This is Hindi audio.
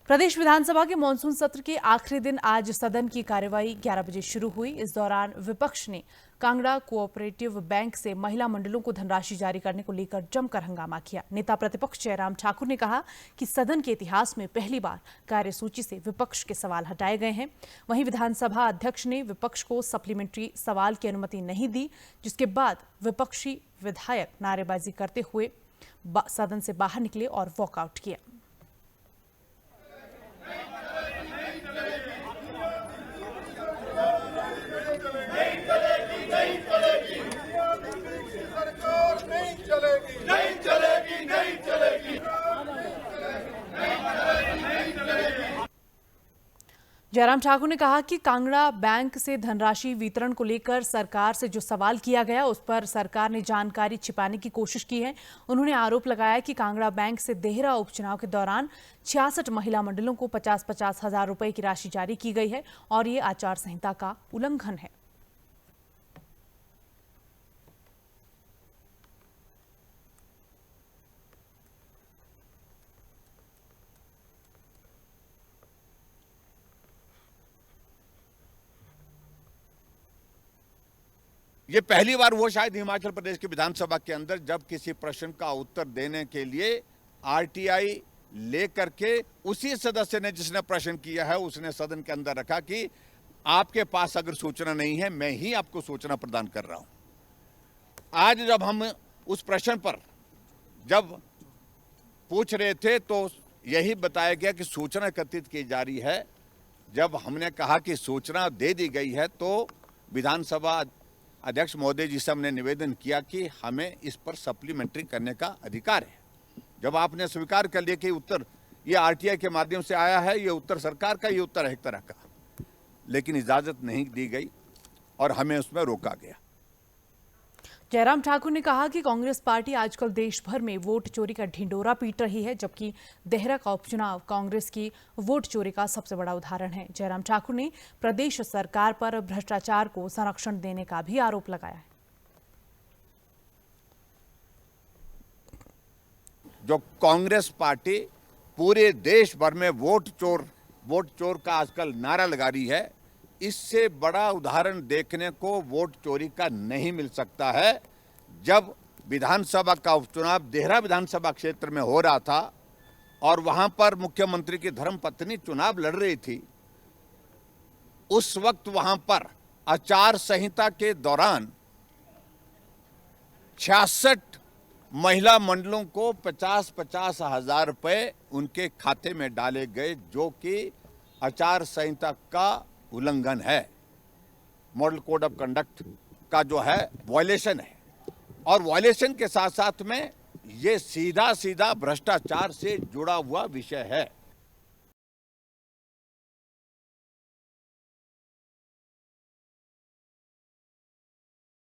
प्रदेश विधानसभा के मानसून सत्र के आखिरी दिन आज सदन की कार्यवाही 11 बजे शुरू हुई। इस दौरान विपक्ष ने कांगड़ा कोऑपरेटिव बैंक से महिला मंडलों को धनराशि जारी करने को लेकर जमकर हंगामा किया। नेता प्रतिपक्ष जयराम ठाकुर ने कहा कि सदन के इतिहास में पहली बार कार्यसूची से विपक्ष के सवाल हटाए गए हैं। वहीं विधानसभा अध्यक्ष ने विपक्ष को सप्लीमेंट्री सवाल की अनुमति नहीं दी, जिसके बाद विपक्षी विधायक नारेबाजी करते हुए सदन से बाहर निकले और वॉकआउट किया। जयराम ठाकुर ने कहा कि कांगड़ा बैंक से धनराशि वितरण को लेकर सरकार से जो सवाल किया गया उस पर सरकार ने जानकारी छिपाने की कोशिश की है। उन्होंने आरोप लगाया कि कांगड़ा बैंक से देहरा उपचुनाव के दौरान 66 महिला मंडलों को 50-50 हजार रुपए की राशि जारी की गई है और ये आचार संहिता का उल्लंघन है। ये पहली बार वो शायद हिमाचल प्रदेश की विधानसभा के अंदर जब किसी प्रश्न का उत्तर देने के लिए आरटीआई लेकर के उसी सदस्य ने जिसने प्रश्न किया है उसने सदन के अंदर रखा कि आपके पास अगर सूचना नहीं है मैं ही आपको सूचना प्रदान कर रहा हूं। आज जब हम उस प्रश्न पर जब पूछ रहे थे तो यही बताया गया कि सूचना एकत्रित की जा रही है। जब हमने कहा कि सूचना दे दी गई है तो विधानसभा अध्यक्ष महोदय जी से हमने निवेदन किया कि हमें इस पर सप्लीमेंट्री करने का अधिकार है। जब आपने स्वीकार कर लिया कि उत्तर ये आरटीआई के माध्यम से आया है, ये उत्तर सरकार का, ये उत्तर है एक तरह का, लेकिन इजाजत नहीं दी गई और हमें उसमें रोका गया। जयराम ठाकुर ने कहा कि कांग्रेस पार्टी आजकल देश भर में वोट चोरी का ढिंडोरा पीट रही है, जबकि देहरा का उपचुनाव कांग्रेस की वोट चोरी का सबसे बड़ा उदाहरण है। जयराम ठाकुर ने प्रदेश सरकार पर भ्रष्टाचार को संरक्षण देने का भी आरोप लगाया है। जो कांग्रेस पार्टी पूरे देश भर में वोट चोर का आजकल नारा लगा रही है, इससे बड़ा उदाहरण देखने को वोट चोरी का नहीं मिल सकता है। जब विधानसभा का उपचुनाव देहरा विधानसभा क्षेत्र में हो रहा था और वहां पर मुख्यमंत्री की धर्मपत्नी चुनाव लड़ रही थी, उस वक्त वहां पर आचार संहिता के दौरान 66 महिला मंडलों को 50-50 हजार रुपए उनके खाते में डाले गए, जो कि आचार संहिता का उल्लंघन है, मॉडल कोड ऑफ कंडक्ट का जो है वायलेशन है। और वायलेशन के साथ साथ में ये सीधा भ्रष्टाचार से जुड़ा हुआ विषय है।